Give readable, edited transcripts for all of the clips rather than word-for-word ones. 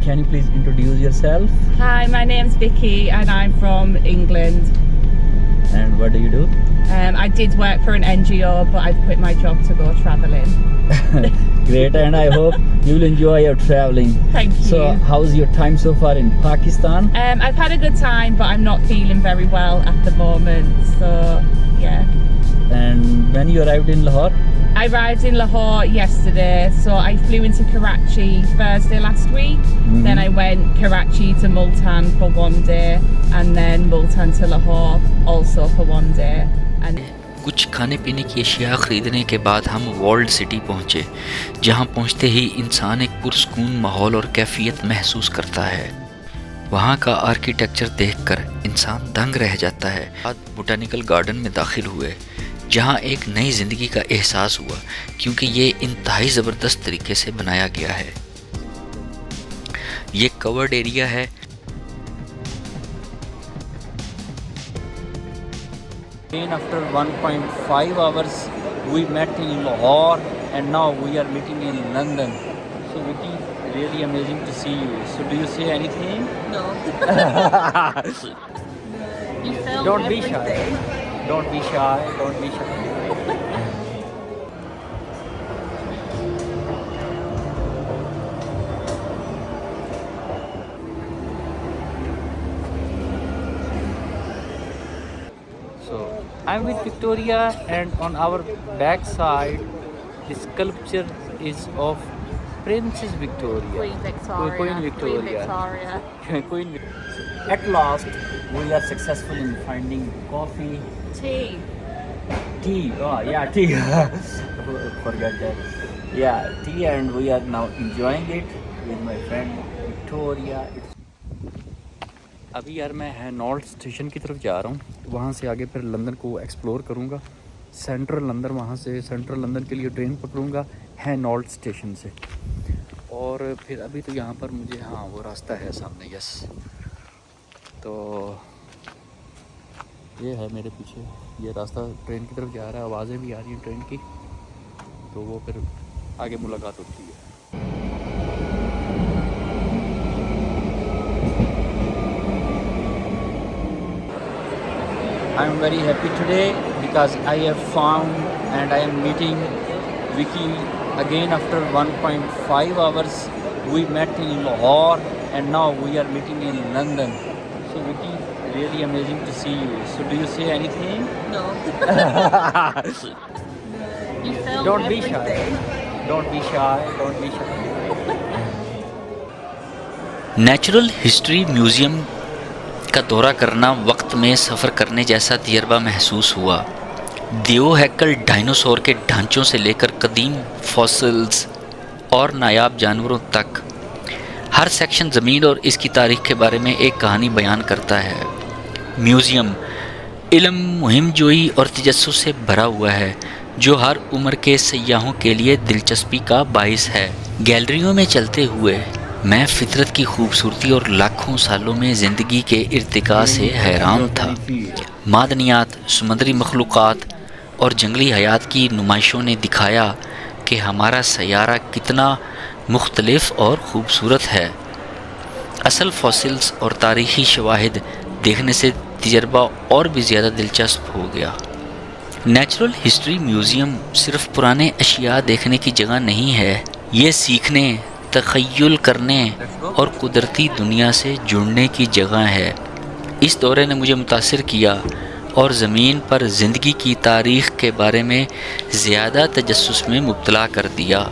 Can you please introduce yourself? Hi, my name's Vicky and I'm from England. And what do you do? I did work for an NGO, but I've quit my job to go travelling. Great, and I hope you'll enjoy your traveling. Thank you. So, how's your time so far in Pakistan? I've had a good time, but I'm not feeling very well at the moment. So, yeah. And when you arrived in Lahore? I arrived in Lahore yesterday, so I flew into Karachi Thursday last week. Then I went Karachi to Multan for one day, and then Multan to Lahore also for one day. And کچھ کھانے پینے کی اشیاء خریدنے کے بعد ہم world city پہنچے، جہاں پہنچتے ہی انسان ایک پرسکون ماحول اور کیفیت محسوس کرتا ہے۔ وہاں کا آرکیٹیکچر دیکھ کر انسان دنگ رہ جاتا ہے۔ بعد بوٹانیکل گارڈن میں داخل ہوئے، جہاں ایک نئی زندگی کا احساس ہوا، کیونکہ یہ انتہائی زبردست طریقے سے بنایا گیا ہے۔ یہ کورڈ ایریا ہے۔ Again, after 1.5 hours, we met in Lahore, and now we are meeting in London. So, Vicky, really amazing to see you. So, do you say anything? no. You film Don't be shy. everything. Don't be shy. Don't be shy. So, I'm with Victoria, and on our back side, the sculpture is of Princess Victoria. Queen Victoria. Queen Victoria. Queen Victoria. Queen Victoria. At last, we are successful in finding coffee, Tea. tea. Oh, yeah, tea. Forgot that. Yeah, tea, and we are now enjoying it with my friend Victoria. ابھی یار میں ہینالٹ station کی طرف جا رہا ہوں، وہاں سے آگے پھر لندن کو ایکسپلور کروں گا، سینٹرل لندن، وہاں سے سینٹرل لندن کے لیے ٹرین پکڑوں گا ہینالٹ اسٹیشن سے، اور پھر ابھی تو یہاں پر مجھے وہ راستہ ہے سامنے، یس، تو یہ ہے میرے پیچھے یہ راستہ ٹرین کی طرف جا رہا ہے، آوازیں بھی آ رہی ہیں ٹرین کی، تو وہ پھر آگے ملاقات ہوتی ہے۔ I'm very happy today because I have found and I am meeting Vicky again after 1.5 hours. We met in Lahore, and now we are meeting in London. So Vicky, really amazing to see you. So do you say anything? No. You film Don't be shy. everything. Don't be shy. Don't be shy. Natural history museum کا دورہ کرنا وقت میں سفر کرنے جیسا تجربہ محسوس ہوا۔ دیو ہیکل ڈائنوسور کے ڈھانچوں سے لے کر قدیم فوسلز اور نایاب جانوروں تک، ہر سیکشن زمین اور اس کی تاریخ کے بارے میں ایک کہانی بیان کرتا ہے۔ میوزیم علم، مہم جوئی اور تجسس سے بھرا ہوا ہے، جو ہر عمر کے سیاحوں کے لیے دلچسپی کا باعث ہے۔ گیلریوں میں چلتے ہوئے میں فطرت کی خوبصورتی اور لاکھوں سالوں میں زندگی کے ارتقاء سے حیران تھا۔ معدنیات، سمندری مخلوقات اور جنگلی حیات کی نمائشوں نے دکھایا کہ ہمارا سیارہ کتنا مختلف اور خوبصورت ہے۔ اصل فوسلز اور تاریخی شواہد دیکھنے سے تجربہ اور بھی زیادہ دلچسپ ہو گیا۔ نیچرل ہسٹری میوزیم صرف پرانے اشیاء دیکھنے کی جگہ نہیں ہے، یہ سیکھنے، تخیل کرنے اور قدرتی دنیا سے جڑنے کی جگہ ہے۔ اس دورے نے مجھے متاثر کیا اور زمین پر زندگی کی تاریخ کے بارے میں زیادہ تجسس میں مبتلا کر دیا۔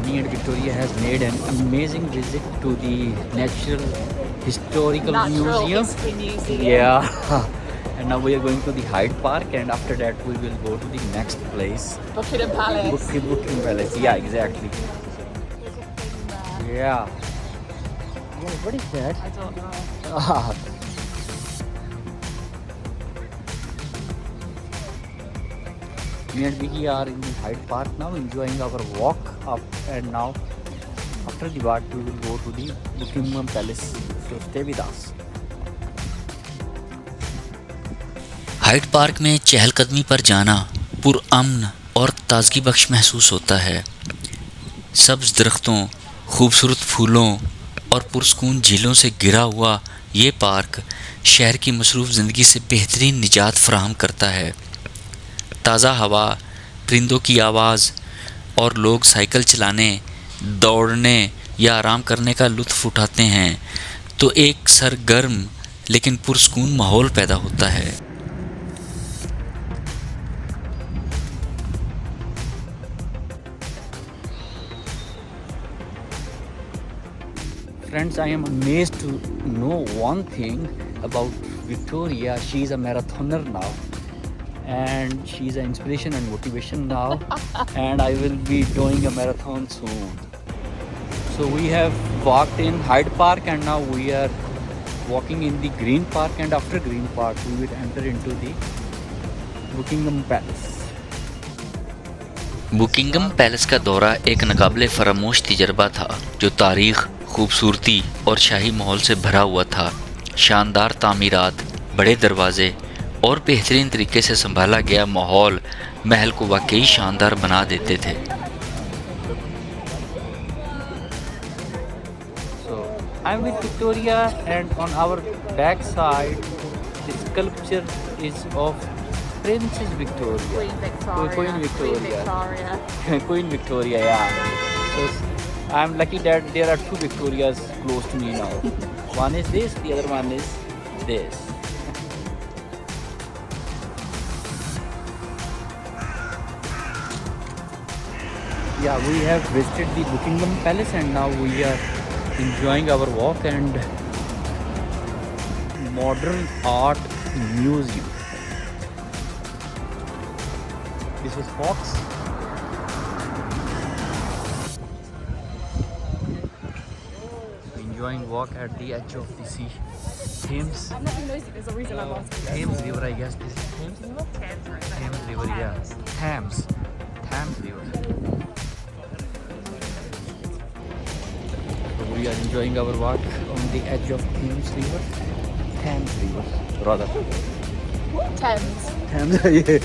Me and Victoria has made an amazing visit to the Natural Historical Museum. History Museum. Yeah. And now we are going to the Hyde Park, and after that we will go to the next place. Buckingham Palace. Buckingham Palace. Yeah, exactly. Yeah. What is that? I don't know. Me and Vicky are in the Hyde Park now, enjoying our walk up, and now after the walk we will go to the Buckingham Palace. So stay with us. Hyde Park میں چہل قدمی پر جانا پرامن اور تازگی بخش محسوس ہوتا ہے. سبز درختوں، خوبصورت پھولوں اور پرسکون جھیلوں سے گھرا ہوا یہ پارک شہر کی مصروف زندگی سے بہترین نجات فراہم کرتا ہے. تازہ ہوا، پرندوں کی آواز اور لوگ سائیکل چلانے، دوڑنے یا آرام کرنے کا لطف اٹھاتے ہیں تو ایک سرگرم لیکن پرسکون ماحول پیدا ہوتا ہے. Friends, I am amazed to know one thing about Victoria. She is a marathoner now, and she is an inspiration and motivation now. And I will be doing a marathon soon. So we have walked in Hyde Park, and now we are walking in the Green Park. And after Green Park, we will enter into the Buckingham Palace. Buckingham Palace کا دورہ ایک ناقابل فراموش تجربہ تھا جو تاریخ، خوبصورتی اور شاہی ماحول سے بھرا ہوا تھا. شاندار تعمیرات، بڑے دروازے اور بہترین طریقے سے سنبھالا گیا ماحول محل کو واقعی شاندار بنا دیتے تھے. So I'm with Victoria, and on our back side, the sculpture is of Princess Victoria. Queen Victoria. Queen Victoria, yeah. So I'm lucky that there are two Victorias close to me now. One is this, the other one is this. Yeah, we have visited the Buckingham Palace, and now we are enjoying our walk and modern art museum. This is Fox. Enjoying walk at the edge of the sea. Thames. I'm not being nosy, there's a reason I'm asking. Thames River, I guess this is Thames. Thames River, yeah. Thames River. So we are enjoying our walk on the edge of Thames River. Thames River, rather. Thames, yeah.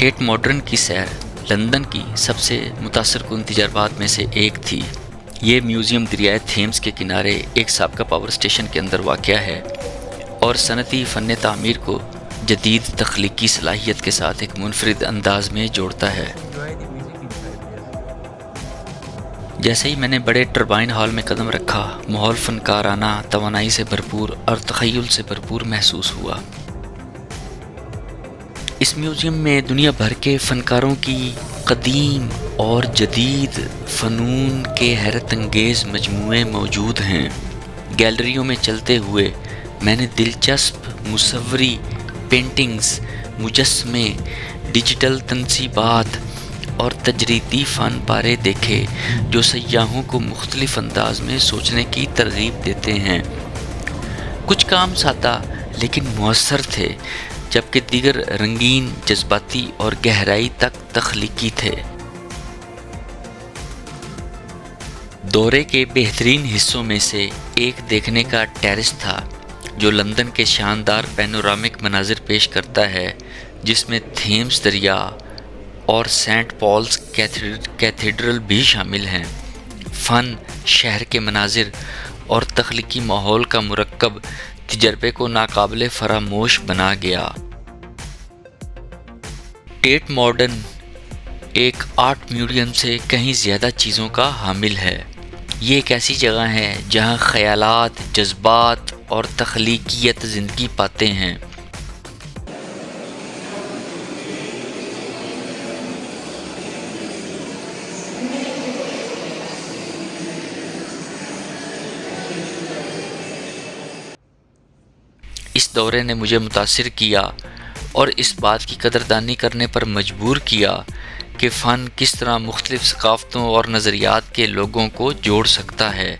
Tate Modern کی سیر London کی سب سے متاثر کن تجربات میں سے ایک تھی. یہ میوزیم دریائے تھیمز کے کنارے ایک سابقہ پاور اسٹیشن کے اندر واقع ہے اور صنعتی فن تعمیر کو جدید تخلیقی صلاحیت کے ساتھ ایک منفرد انداز میں جوڑتا ہے. جیسے ہی میں نے بڑے ٹربائن ہال میں قدم رکھا، ماحول فنکارانہ توانائی سے بھرپور اور تخیل سے بھرپور محسوس ہوا. اس میوزیم میں دنیا بھر کے فنکاروں کی قدیم اور جدید فنون کے حیرت انگیز مجموعے موجود ہیں. گیلریوں میں چلتے ہوئے میں نے دلچسپ مصوری پینٹنگز، مجسمے، ڈیجیٹل تنصیبات اور تجریدی فن پارے دیکھے جو سیاحوں کو مختلف انداز میں سوچنے کی ترغیب دیتے ہیں. کچھ کام سادہ لیکن مؤثر تھے، جبکہ دیگر رنگین، جذباتی اور گہرائی تک تخلیقی تھے. دورے کے بہترین حصوں میں سے ایک دیکھنے کا ٹیرس تھا جو لندن کے شاندار پینورامک مناظر پیش کرتا ہے، جس میں تھیمز دریا اور سینٹ پالز کیتھیڈرل بھی شامل ہیں. فن، شہر کے مناظر اور تخلیقی ماحول کا مرکب تجربے کو ناقابل فراموش بنا گیا. ٹیٹ ماڈرن ایک آرٹ میوزیم سے کہیں زیادہ چیزوں کا حامل ہے. یہ ایک ایسی جگہ ہے جہاں خیالات، جذبات اور تخلیقیت زندگی پاتے ہیں. اس دورے نے مجھے متاثر کیا اور اس بات کی قدردانی کرنے پر مجبور کیا کہ فن کس طرح مختلف ثقافتوں اور نظریات کے لوگوں کو جوڑ سکتا ہے.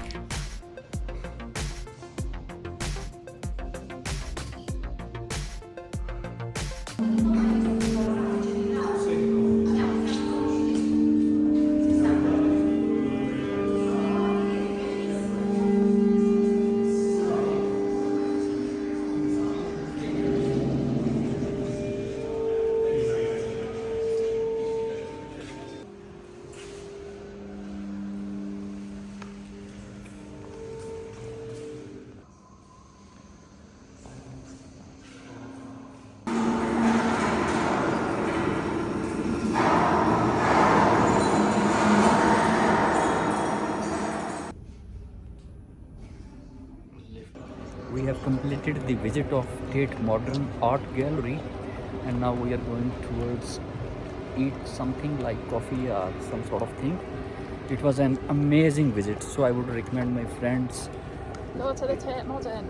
completed the visit of Tate Modern Art Gallery, and now we are going towards eat something like coffee or some sort of thing. It was an amazing visit, so I would recommend my friends. Go to the Tate Modern.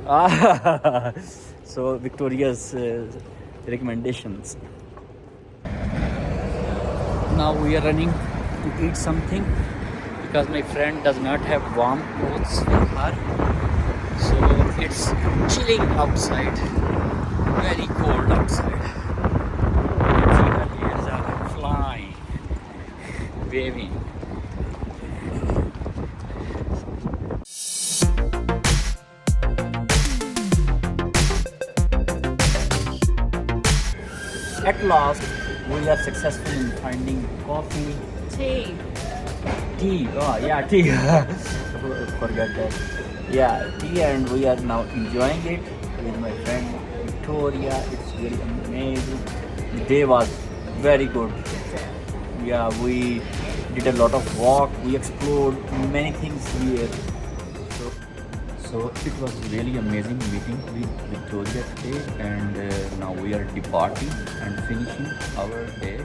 So Victoria's recommendations. Now we are running to eat something because my friend does not have warm clothes for her, so it's chilling outside, very cold outside. You can see her hairs are flying, waving. At last, we are successful in finding coffee, Tea. tea. Oh yeah, tea. Forgot that. Yeah, tea, and we are now enjoying it with my friend Victoria. It's really amazing. The day was very good. Yeah, we did a lot of walk. We explored many things here. So it was really amazing meeting with Victoria today, and now we are departing and finishing our day.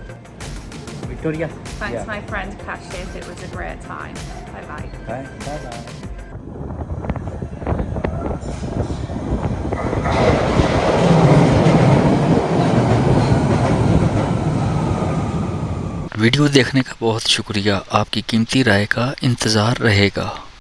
Victoria. Thanks, yeah. my friend Cassius. It was a great time. Bye bye. Bye. Bye. Video देखने का बहुत शुक्रिया. आपकी कीमती राय का इंतज़ार रहेगा.